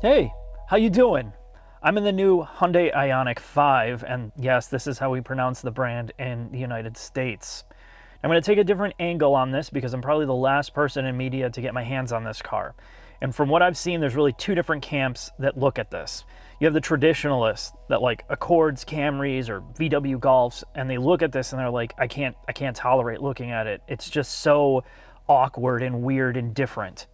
Hey, how you doing? I'm in the new Hyundai Ioniq 5, and yes, this is how we pronounce the brand in the United States. I'm going to take a different angle on this because I'm probably the last person in media to get my hands on this car. And from what I've seen, there's really two different camps that look at this. You have the traditionalists that like Accords, Camrys, or VW Golfs, and they look at this and they're like, I can't tolerate looking at it. It's just so awkward and weird and different.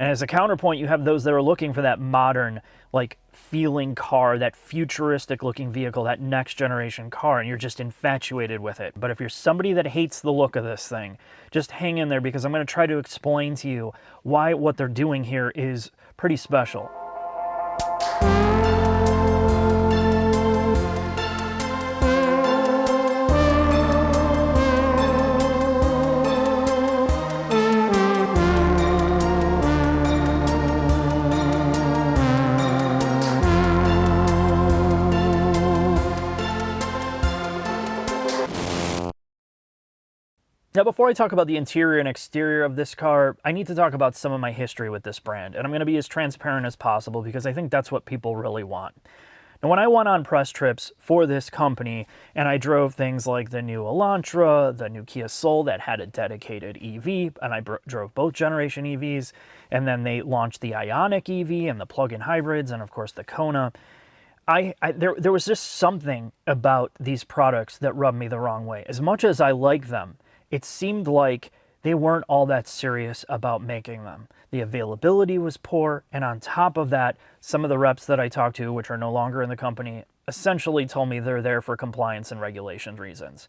And as a counterpoint, you have those that are looking for that modern, like, feeling car, that futuristic looking vehicle, that next generation car, and you're just infatuated with it. But if you're somebody that hates the look of this thing, just hang in there because I'm going to try to explain to you why what they're doing here is pretty special. Now, before I talk about the interior and exterior of this car, I need to talk about some of my history with this brand, and I'm going to be as transparent as possible because I think that's what people really want. Now, when I went on press trips for this company, and I drove things like the new Elantra, the new Kia Soul that had a dedicated EV, and I drove both generation EVs, and then they launched the Ioniq EV and the plug-in hybrids, and of course the Kona. There was just something about these products that rubbed me the wrong way. As much as I like them, it seemed like they weren't all that serious about making them. The availability was poor, and on top of that, some of the reps that I talked to, which are no longer in the company, essentially told me they're there for compliance and regulation reasons.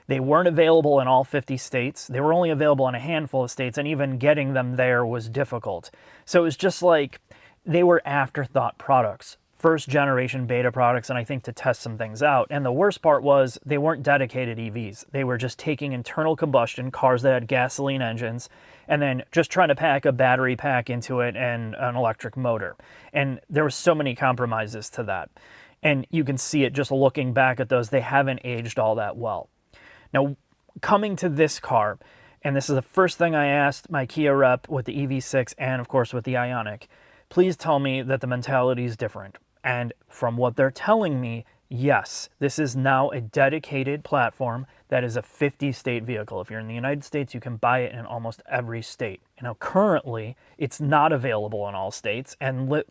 They weren't available in all 50 states. They were only available in a handful of states, and even getting them there was difficult. So it was just like they were afterthought products. First generation beta products, and I think to test some things out. And the worst part was they weren't dedicated EVs. They were just taking internal combustion cars that had gasoline engines and then just trying to pack a battery pack into it and an electric motor. And there were so many compromises to that. And you can see it just looking back at those, they haven't aged all that well. Now, coming to this car, and this is the first thing I asked my Kia rep with the EV6 and of course with the Ioniq, please tell me that the mentality is different. And from what they're telling me, yes, this is now a dedicated platform that is a 50-state vehicle. If you're in the United States, you can buy it in almost every state. Now, currently, it's not available in all states, and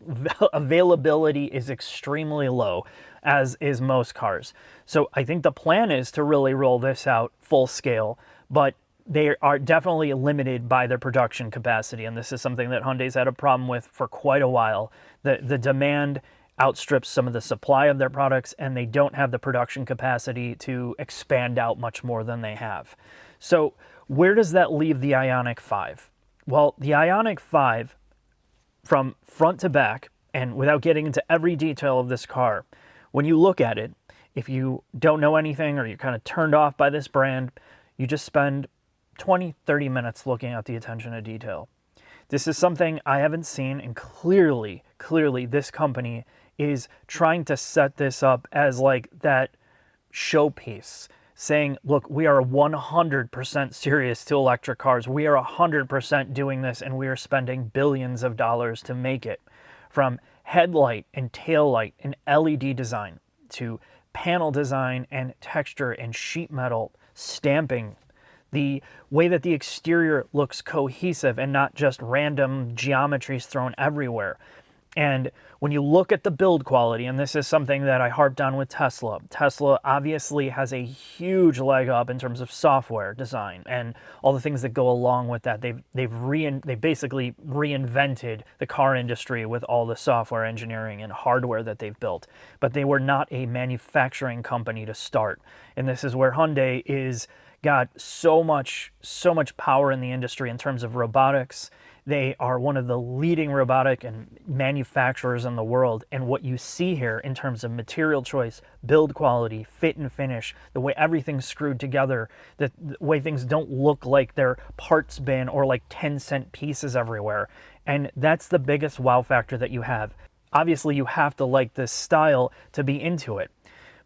availability is extremely low, as is most cars. So I think the plan is to really roll this out full scale, but they are definitely limited by their production capacity, and this is something that Hyundai's had a problem with for quite a while. The demand outstrips some of the supply of their products, and they don't have the production capacity to expand out much more than they have. So where does that leave the Ioniq 5? Well, the Ioniq 5, from front to back, and without getting into every detail of this car, when you look at it, if you don't know anything or you're kind of turned off by this brand, you just spend 20-30 minutes looking at the attention to detail. This is something I haven't seen, and clearly this company is trying to set this up as like that showpiece, saying, look, we are 100% serious to electric cars. We are 100% doing this, and we are spending billions of dollars to make it. From headlight and tail light and LED design to panel design and texture and sheet metal stamping, the way that the exterior looks cohesive and not just random geometries thrown everywhere. And when you look at the build quality, and this is something that I harped on with Tesla, Tesla obviously has a huge leg up in terms of software design and all the things that go along with that. They've basically reinvented the car industry with all the software engineering and hardware that they've built. But they were not a manufacturing company to start. And this is where Hyundai is got so much power in the industry in terms of robotics. They are one of the leading robotic and manufacturers in the world. And what you see here in terms of material choice, build quality, fit and finish, the way everything's screwed together, the way things don't look like they're parts bin or like 10-cent pieces everywhere. And that's the biggest wow factor that you have. Obviously, you have to like this style to be into it.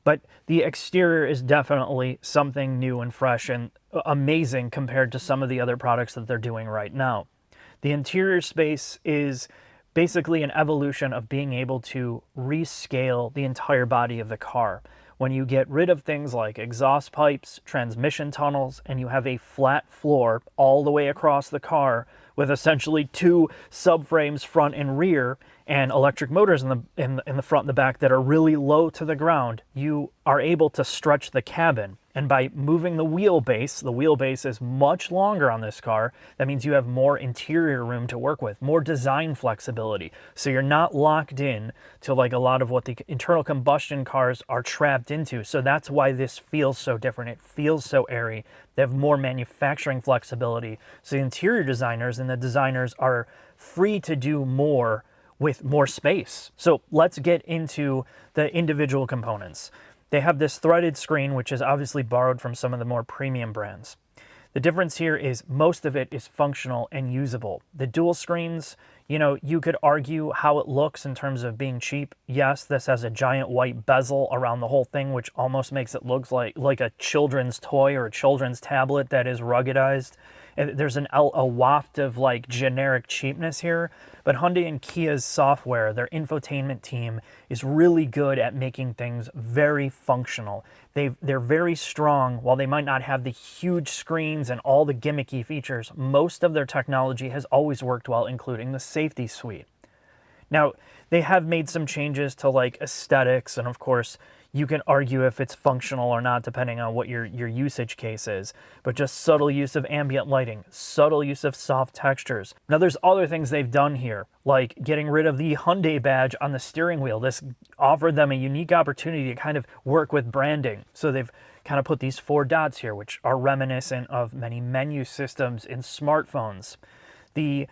But the exterior is definitely something new and fresh and amazing compared to some of the other products that they're doing right now. The interior space is basically an evolution of being able to rescale the entire body of the car. When you get rid of things like exhaust pipes, transmission tunnels, and you have a flat floor all the way across the car with essentially two subframes front and rear and electric motors in the front and the back that are really low to the ground, you are able to stretch the cabin. And by moving the wheelbase is much longer on this car. That means you have more interior room to work with, more design flexibility. So you're not locked in to like a lot of what the internal combustion cars are trapped into. So that's why this feels so different. It feels so airy. They have more manufacturing flexibility. So the interior designers and the designers are free to do more with more space. So let's get into the individual components. They have this threaded screen, which is obviously borrowed from some of the more premium brands. The difference here is most of it is functional and usable. The dual screens, you know, you could argue how it looks in terms of being cheap. Yes, this has a giant white bezel around the whole thing, which almost makes it look like a children's toy or a children's tablet that is ruggedized. And there's a waft of like generic cheapness here, but Hyundai and Kia's software, their infotainment team, is really good at making things very functional. They're very strong. While they might not have the huge screens and all the gimmicky features, most of their technology has always worked well, including the safety suite. Now, they have made some changes to like aesthetics, and of course, you can argue if it's functional or not depending on what your usage case is, but just subtle use of ambient lighting, subtle use of soft textures. Now there's other things they've done here, like getting rid of the Hyundai badge on the steering wheel. This offered them a unique opportunity to kind of work with branding. So they've kind of put these 4 dots here, which are reminiscent of many menu systems in smartphones. The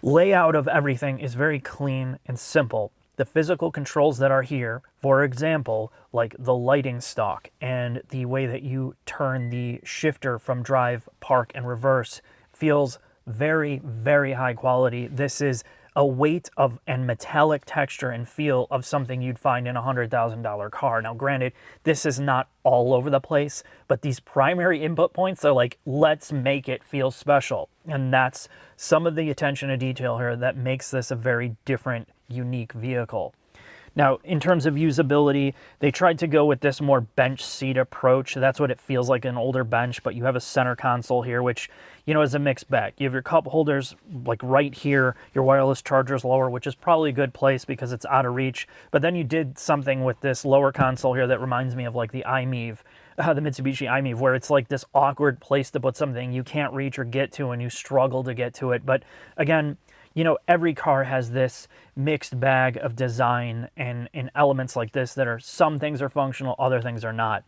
layout of everything is very clean and simple. The physical controls that are here, for example, like the lighting stalk and the way that you turn the shifter from drive, park, and reverse, feels very, very high quality. This is a weight of and metallic texture and feel of something you'd find in a $100,000 car. Now, granted, this is not all over the place, but these primary input points are like, let's make it feel special. And that's some of the attention to detail here that makes this a very different, unique vehicle. Now, in terms of usability, they tried to go with this more bench seat approach. That's what it feels like, an older bench, but you have a center console here, which, you know, is a mixed bag. You have your cup holders like right here, your wireless charger's lower, which is probably a good place because it's out of reach. But then you did something with this lower console here that reminds me of like the iMev, the Mitsubishi iMev, where it's like this awkward place to put something you can't reach or get to and you struggle to get to it. But again, you know, every car has this mixed bag of design and elements like this that are, some things are functional, other things are not.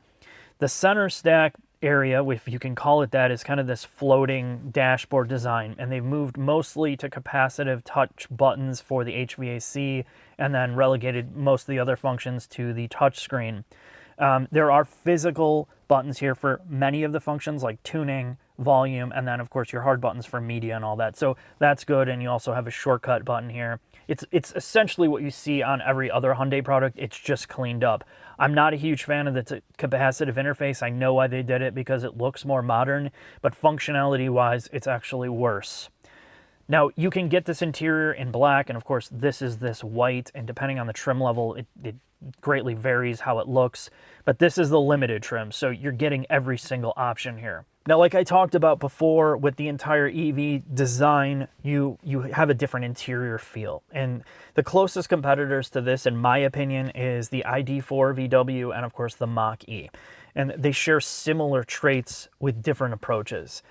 The center stack area, if you can call it that, is kind of this floating dashboard design, and they've moved mostly to capacitive touch buttons for the HVAC and then relegated most of the other functions to the touch screen. There are physical buttons here for many of the functions like tuning, volume, and then of course your hard buttons for media and all that. So that's good, and you also have a shortcut button here. It's essentially what you see on every other Hyundai product. It's just cleaned up. I'm not a huge fan of the capacitive interface. I know why they did it, because it looks more modern, but functionality-wise, it's actually worse. Now, you can get this interior in black, and of course, this is this white, and depending on the trim level, it greatly varies how it looks, but this is the limited trim, so you're getting every single option here. Now, like I talked about before, with the entire EV design, you have a different interior feel, and the closest competitors to this, in my opinion, is the ID4 VW and, of course, the Mach-E, and they share similar traits with different approaches.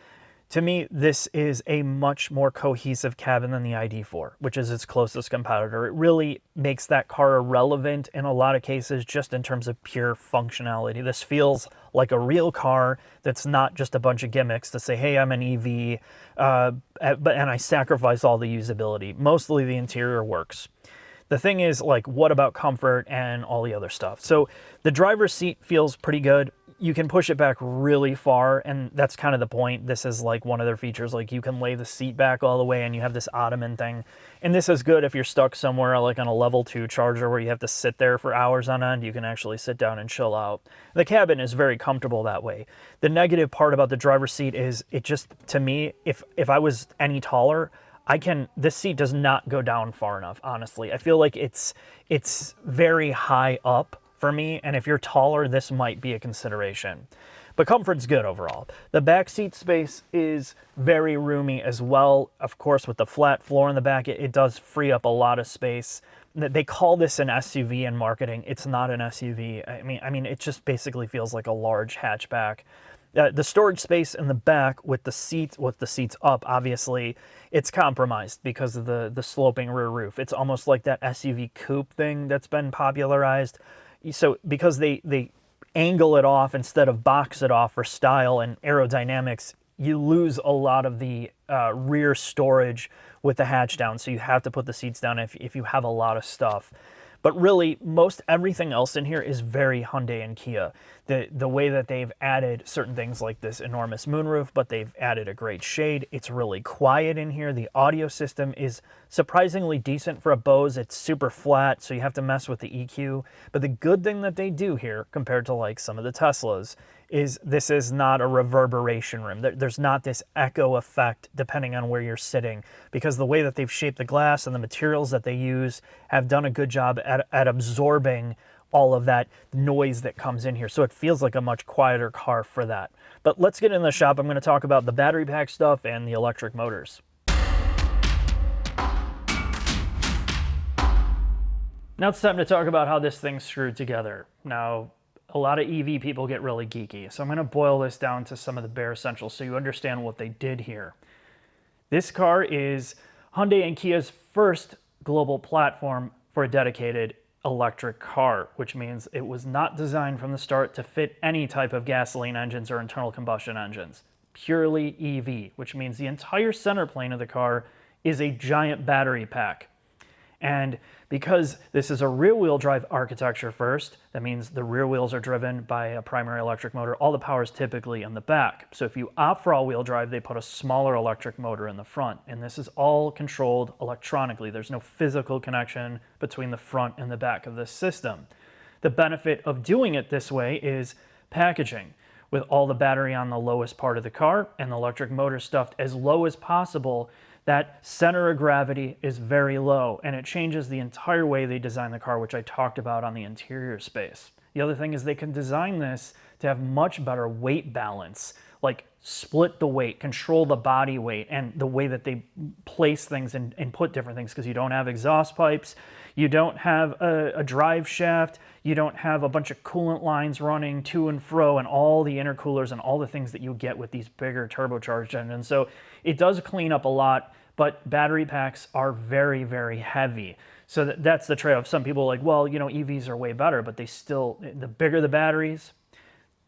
To me, this is a much more cohesive cabin than the ID4, which is its closest competitor. It really makes that car irrelevant in a lot of cases, just in terms of pure functionality. This feels like a real car that's not just a bunch of gimmicks to say, hey, I'm an EV, and I sacrifice all the usability. Mostly the interior works. The thing is, like, what about comfort and all the other stuff? So the driver's seat feels pretty good. You can push it back really far, and that's kind of the point. This is like one of their features, like you can lay the seat back all the way and you have this ottoman thing. And this is good if you're stuck somewhere like on a level 2 charger where you have to sit there for hours on end. You can actually sit down and chill out. The cabin is very comfortable that way. The negative part about the driver's seat is it just, to me, if I was any taller, this seat does not go down far enough, honestly. I feel like it's very high up for me, and if you're taller, this might be a consideration. But comfort's good overall. The back seat space is very roomy as well. Of course, with the flat floor in the back, it does free up a lot of space. They call this an SUV in marketing. It's not an SUV. I mean, it just basically feels like a large hatchback. The storage space in the back with the seats up, obviously, it's compromised because of the sloping rear roof. It's almost like that SUV coupe thing that's been popularized. So because they angle it off instead of box it off for style and aerodynamics, you lose a lot of the rear storage with the hatch down. So you have to put the seats down if you have a lot of stuff. But really, most everything else in here is very Hyundai and Kia. The way that they've added certain things like this enormous moonroof, but they've added a great shade. It's really quiet in here. The audio system is surprisingly decent for a Bose. It's super flat, so you have to mess with the EQ. But the good thing that they do here, compared to like some of the Teslas, is this is not a reverberation room. There's not this echo effect depending on where you're sitting, because the way that they've shaped the glass and the materials that they use have done a good job at absorbing all of that noise that comes in here. So it feels like a much quieter car for that. But let's get in the shop. I'm going to talk about the battery pack stuff and the electric motors. Now it's time to talk about how this thing's screwed together. Now, a lot of EV people get really geeky, so I'm going to boil this down to some of the bare essentials so you understand what they did here. This car is Hyundai and Kia's first global platform for a dedicated electric car, which means it was not designed from the start to fit any type of gasoline engines or internal combustion engines. Purely EV, which means the entire center plane of the car is a giant battery pack. And because this is a rear-wheel drive architecture first, that means the rear wheels are driven by a primary electric motor. All the power is typically in the back. So if you opt for all-wheel drive, they put a smaller electric motor in the front. And this is all controlled electronically. There's no physical connection between the front and the back of this system. The benefit of doing it this way is packaging, with all the battery on the lowest part of the car and the electric motor stuffed as low as possible. That center of gravity is very low, and it changes the entire way they design the car, which I talked about on the interior space. The other thing is they can design this to have much better weight balance, like split the weight, control the body weight, and the way that they place things and put different things, because you don't have exhaust pipes, you don't have a drive shaft, you don't have a bunch of coolant lines running to and fro, and all the intercoolers and all the things that you get with these bigger turbocharged engines. So it does clean up a lot, but battery packs are very, very heavy. So that's the trade-off. Some people are like, well, you know, EVs are way better, but they still, the bigger the batteries,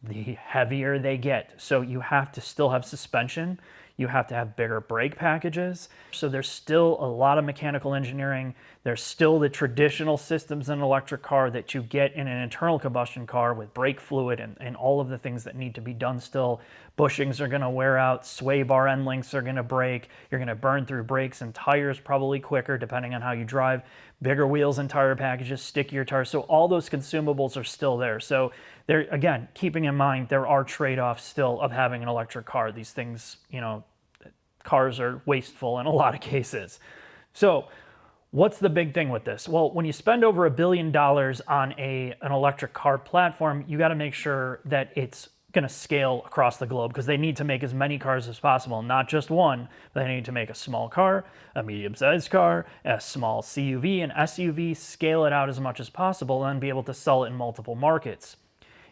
the heavier they get. So you have to still have suspension. You have to have bigger brake packages. So there's still a lot of mechanical engineering. There's still the traditional systems in an electric car that you get in an internal combustion car with brake fluid and all of the things that need to be done still. Bushings are going to wear out. Sway bar end links are going to break. You're going to burn through brakes and tires probably quicker depending on how you drive. Bigger wheels and tire packages, stickier tires. So all those consumables are still there. So there, again, keeping in mind, there are trade-offs still of having an electric car. These things, you know, cars are wasteful in a lot of cases. So what's the big thing with this? Well, when you spend over $1 billion on an electric car platform, you got to make sure that it's going to scale across the globe, because they need to make as many cars as possible, not just one. They need to make a small car, a medium-sized car, a small CUV, an SUV, scale it out as much as possible, and be able to sell it in multiple markets.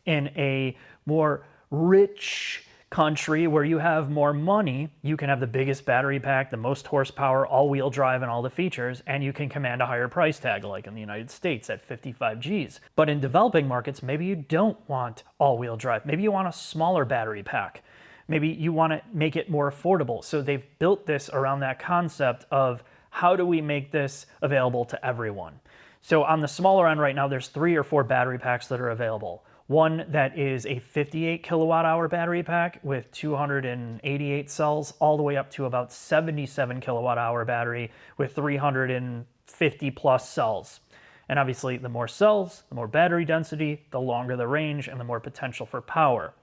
In a more rich country where you have more money, you can have the biggest battery pack, the most horsepower, all-wheel drive, and all the features, and you can command a higher price tag, like in the United States at 55 Gs. But in developing markets, maybe you don't want all-wheel drive. Maybe you want a smaller battery pack. Maybe you want to make it more affordable. So they've built this around that concept of how do we make this available to everyone? So on the smaller end right now, there's 3 or 4 battery packs that are available. One that is a 58 kilowatt hour battery pack with 288 cells, all the way up to about 77 kilowatt hour battery with 350 plus cells. And obviously the more cells, the more battery density, the longer the range, and the more potential for power.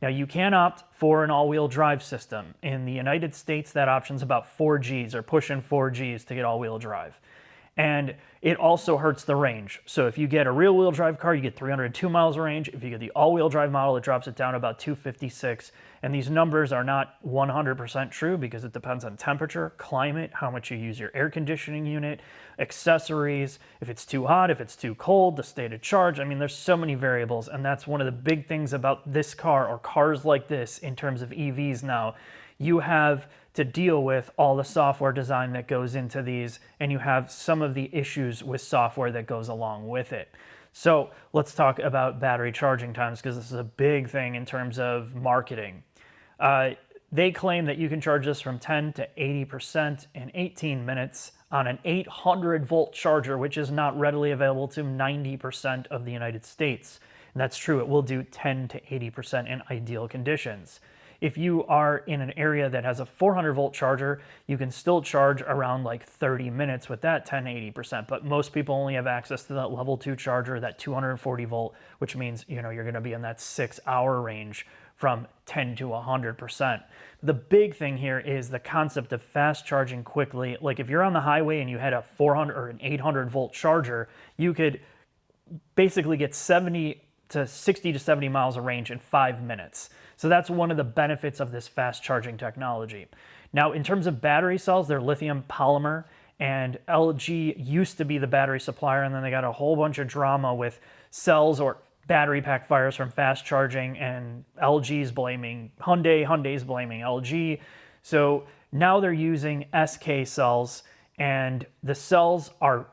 Now, you can opt for an all-wheel drive system. In the United States, that option's about 4Gs, or pushing 4Gs to get all-wheel drive. And it also hurts the range. So if you get a rear-wheel drive car, you get 302 miles of range. If you get the all-wheel drive model, it drops it down to about 256. And these numbers are not 100% true because it depends on temperature, climate, how much you use your air conditioning unit, accessories, if it's too hot, if it's too cold, the state of charge. I mean, there's so many variables, and that's one of the big things about this car, or cars like this, in terms of EVs now. You have to deal with all the software design that goes into these, and you have some of the issues with software that goes along with it. So let's talk about battery charging times, because this is a big thing in terms of marketing. They claim that you can charge this from 10 to 80% in 18 minutes on an 800 volt charger, which is not readily available to 90% of the United States. And that's true, it will do 10 to 80% in ideal conditions. If you are in an area that has a 400 volt charger, you can still charge around like 30 minutes with that 10 to 80%, but most people only have access to that level 2 charger, that 240 volt, which means you're going to be in that 6-hour range from 10 to 100%. The big thing here is the concept of fast charging quickly. Like if you're on the highway and you had a 400 or an 800 volt charger, you could basically get 60 to 70 miles of range in 5 minutes. So that's one of the benefits of this fast charging technology. Now, in terms of battery cells, they're lithium polymer, and LG used to be the battery supplier, and then they got a whole bunch of drama with cells or battery pack fires from fast charging, and LG's blaming Hyundai, Hyundai's blaming LG. So now they're using SK cells, and the cells are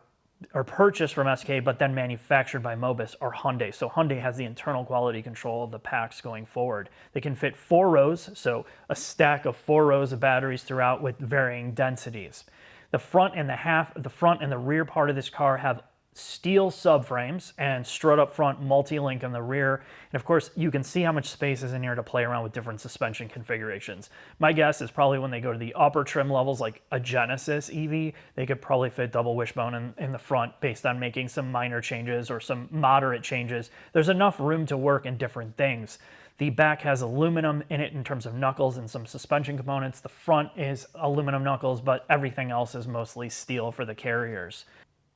purchased from SK, but then manufactured by Mobis or Hyundai. So Hyundai has the internal quality control of the packs going forward. They can fit 4 rows, so a stack of 4 rows of batteries throughout with varying densities. The front and the rear part of this car have steel subframes and strut up front, multi-link in the rear. And of course, you can see how much space is in here to play around with different suspension configurations. My guess is probably when they go to the upper trim levels, like a Genesis EV, they could probably fit double wishbone in the front based on making some minor changes or some moderate changes. There's enough room to work in different things. The back has aluminum in it in terms of knuckles and some suspension components. The front is aluminum knuckles, but everything else is mostly steel for the carriers.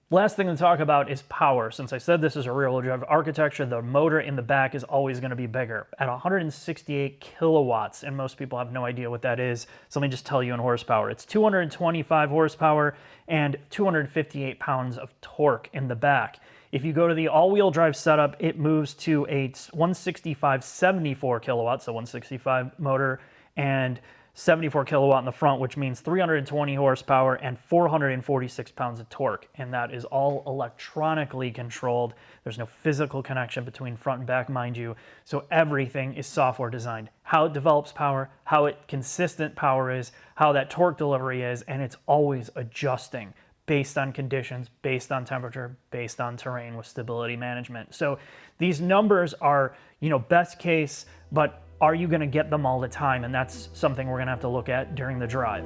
Last thing to talk about is power. Since I said this is a rear-wheel drive architecture, the motor in the back is always going to be bigger at 168 kilowatts, and most people have no idea what that is. So let me just tell you in horsepower. It's 225 horsepower and 258 pounds of torque in the back. If you go to the all-wheel drive setup, it moves to a 165 74 kilowatts, so 165 motor, and 74 kilowatt in the front, which means 320 horsepower and 446 pounds of torque. And that is all electronically controlled. There's no physical connection between front and back, mind you. So everything is software designed. How it develops power, how consistent power is, how that torque delivery is, and it's always adjusting based on conditions, based on temperature, based on terrain with stability management. So these numbers are, best case, but are you going to get them all the time? And that's something we're going to have to look at during the drive.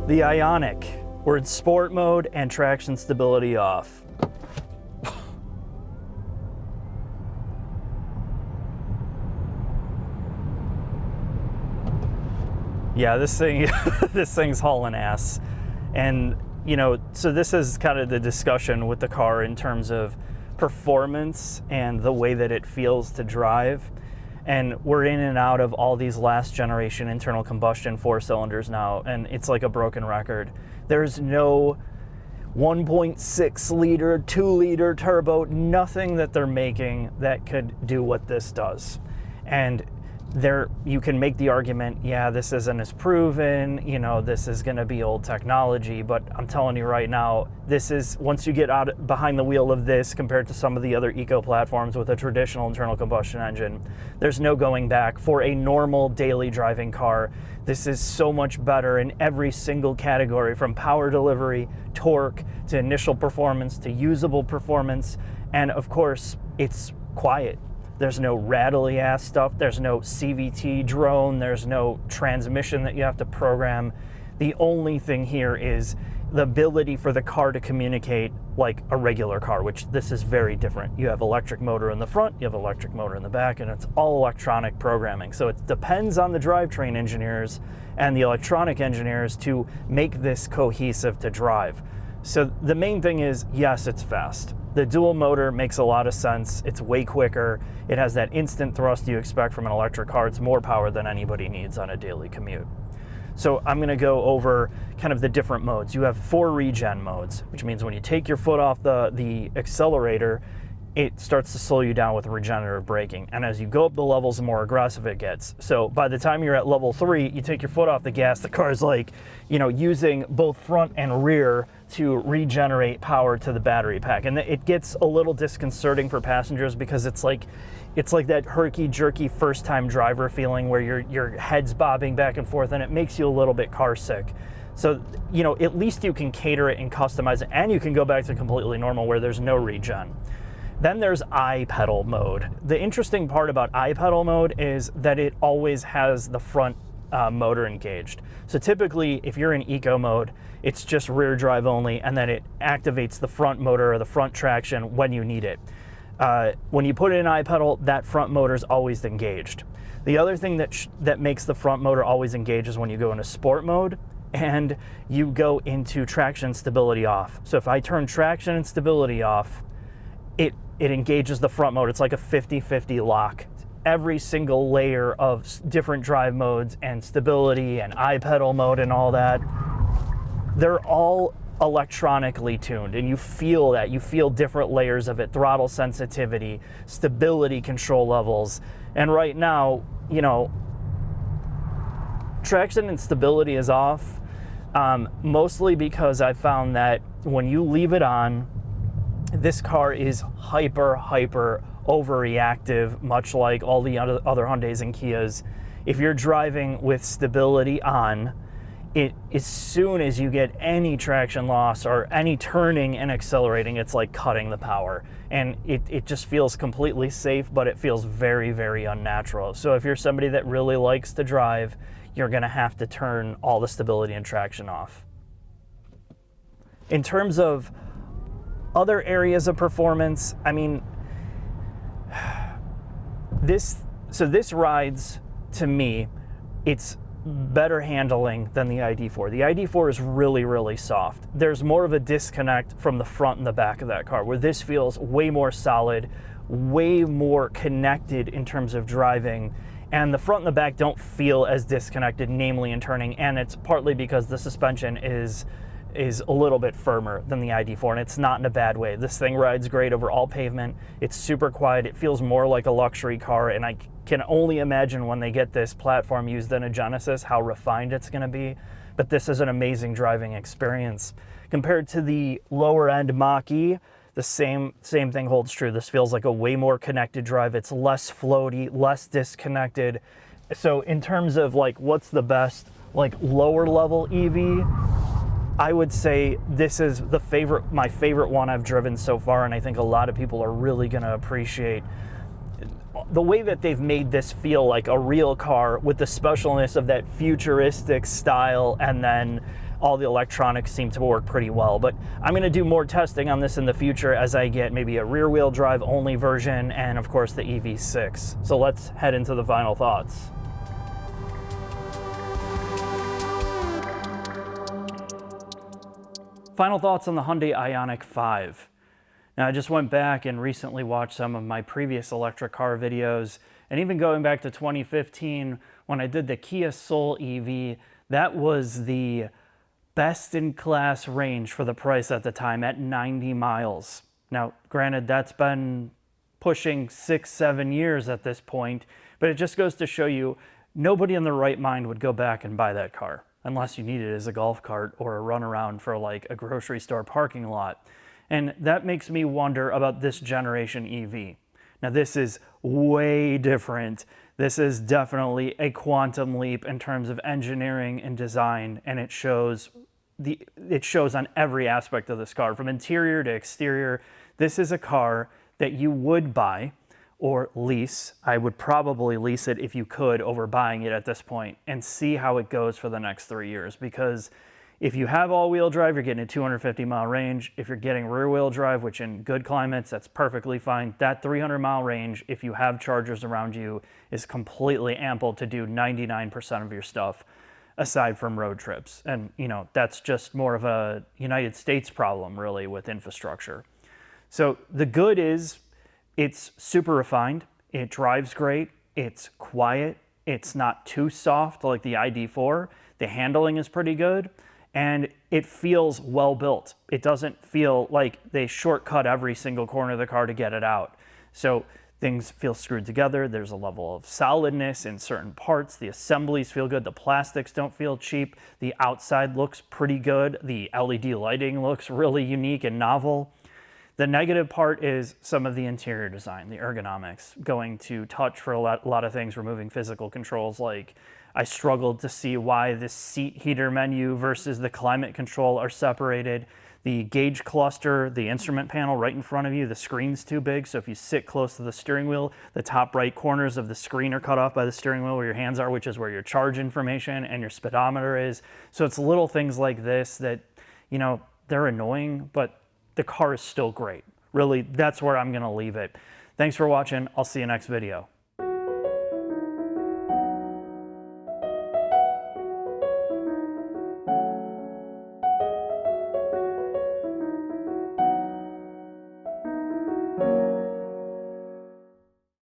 The Ioniq. We're in sport mode and traction stability off. Yeah, this thing's hauling ass. And, so this is kind of the discussion with the car in terms of performance and the way that it feels to drive. And we're in and out of all these last generation internal combustion 4 cylinders now, and it's like a broken record. There's no 1.6 liter, 2 liter turbo, nothing that they're making that could do what this does. And you can make the argument, yeah, this isn't as proven, this is going to be old technology, but I'm telling you right now, this is, once you get out behind the wheel of this compared to some of the other eco platforms with a traditional internal combustion engine, there's no going back. For a normal daily driving car, this is so much better in every single category, from power delivery, torque, to initial performance, to usable performance, and of course, it's quiet. There's no rattly ass stuff. There's no CVT drone. There's no transmission that you have to program. The only thing here is the ability for the car to communicate like a regular car, which this is very different. You have electric motor in the front, you have electric motor in the back, and it's all electronic programming. So it depends on the drivetrain engineers and the electronic engineers to make this cohesive to drive. So the main thing is, yes, it's fast. The dual motor makes a lot of sense. It's way quicker. It has that instant thrust you expect from an electric car. It's more power than anybody needs on a daily commute. So I'm gonna go over kind of the different modes. You have 4 regen modes, which means when you take your foot off the accelerator, it starts to slow you down with regenerative braking. And as you go up the levels, the more aggressive it gets. So by the time you're at level 3, you take your foot off the gas, the car's like, using both front and rear to regenerate power to the battery pack. And it gets a little disconcerting for passengers because it's like that herky-jerky first-time driver feeling where your head's bobbing back and forth, and it makes you a little bit car sick. So, at least you can cater it and customize it, and you can go back to completely normal where there's no regen. Then there's iPedal mode. The interesting part about iPedal mode is that it always has the front motor engaged. So typically, if you're in eco mode, it's just rear drive only, and then it activates the front motor or the front traction when you need it. When you put it in iPedal, that front motor is always engaged. The other thing that makes the front motor always engaged is when you go into sport mode and you go into traction stability off. So if I turn traction and stability off, it engages the front motor. It's like a 50-50 lock. Every single layer of different drive modes and stability and iPedal mode and all that, they're all electronically tuned, and you feel that. You feel different layers of it: throttle sensitivity, stability control levels. And right now, traction and stability is off, mostly because I found that when you leave it on, this car is hyper overreactive, much like all the other Hyundais and Kias. If you're driving with stability on, as soon as you get any traction loss or any turning and accelerating, it's like cutting the power. And it just feels completely safe, but it feels very, very unnatural. So if you're somebody that really likes to drive, you're gonna have to turn all the stability and traction off. In terms of other areas of performance, this rides, to me, it's better handling than the ID4. The ID4 is really, really soft. There's more of a disconnect from the front and the back of that car, where this feels way more solid, way more connected in terms of driving, and the front and the back don't feel as disconnected, namely in turning, and it's partly because the suspension is a little bit firmer than the ID4, and it's not in a bad way. This thing rides great over all pavement. It's super quiet. It feels more like a luxury car, and I can only imagine when they get this platform used in a Genesis how refined it's going to be. But this is an amazing driving experience. Compared to the lower end Mach-E, the same thing holds true. This feels like a way more connected drive. It's less floaty, less disconnected. So in terms of what's the best lower level EV, I would say this is my favorite one I've driven so far, and I think a lot of people are really going to appreciate the way that they've made this feel like a real car with the specialness of that futuristic style, and then all the electronics seem to work pretty well. But I'm going to do more testing on this in the future as I get maybe a rear-wheel drive only version and, of course, the EV6. So let's head into the final thoughts. Final thoughts on the Hyundai Ioniq5. Now, I just went back and recently watched some of my previous electric car videos, and even going back to 2015 when I did the Kia Soul EV, that was the best-in-class range for the price at the time at 90 miles. Now, granted, that's been pushing 6-7 years at this point, but it just goes to show you nobody in their right mind would go back and buy that car unless you need it as a golf cart or a runaround for a grocery store parking lot. And that makes me wonder about this generation EV. Now, this is way different. This is definitely a quantum leap in terms of engineering and design, and it shows on every aspect of this car, from interior to exterior. This is a car that you would buy, or lease. I would probably lease it if you could over buying it at this point and see how it goes for the next 3 years. Because if you have all-wheel drive, you're getting a 250-mile range. If you're getting rear-wheel drive, which in good climates, that's perfectly fine. That 300-mile range, if you have chargers around you, is completely ample to do 99% of your stuff aside from road trips. And, you know, that's just more of a United States problem, really, with infrastructure. So the good is it's super refined. It drives great. It's quiet. It's not too soft like the ID4. The handling is pretty good. And it feels well built. It doesn't feel like they shortcut every single corner of the car to get it out. So things feel screwed together. There's a level of solidness in certain parts. The assemblies feel good. The plastics don't feel cheap. The outside looks pretty good. The LED lighting looks really unique and novel. The negative part is some of the interior design, the ergonomics, going to touch for a lot of things, removing physical controls. Like, I struggled to see why this seat heater menu versus the climate control are separated. The gauge cluster, the instrument panel right in front of you, the screen's too big, so if you sit close to the steering wheel, the top right corners of the screen are cut off by the steering wheel where your hands are, which is where your charge information and your speedometer is. So it's little things like this that, you know, they're annoying, but the car is still great. Really, that's where I'm gonna leave it. Thanks for watching. I'll see you next video.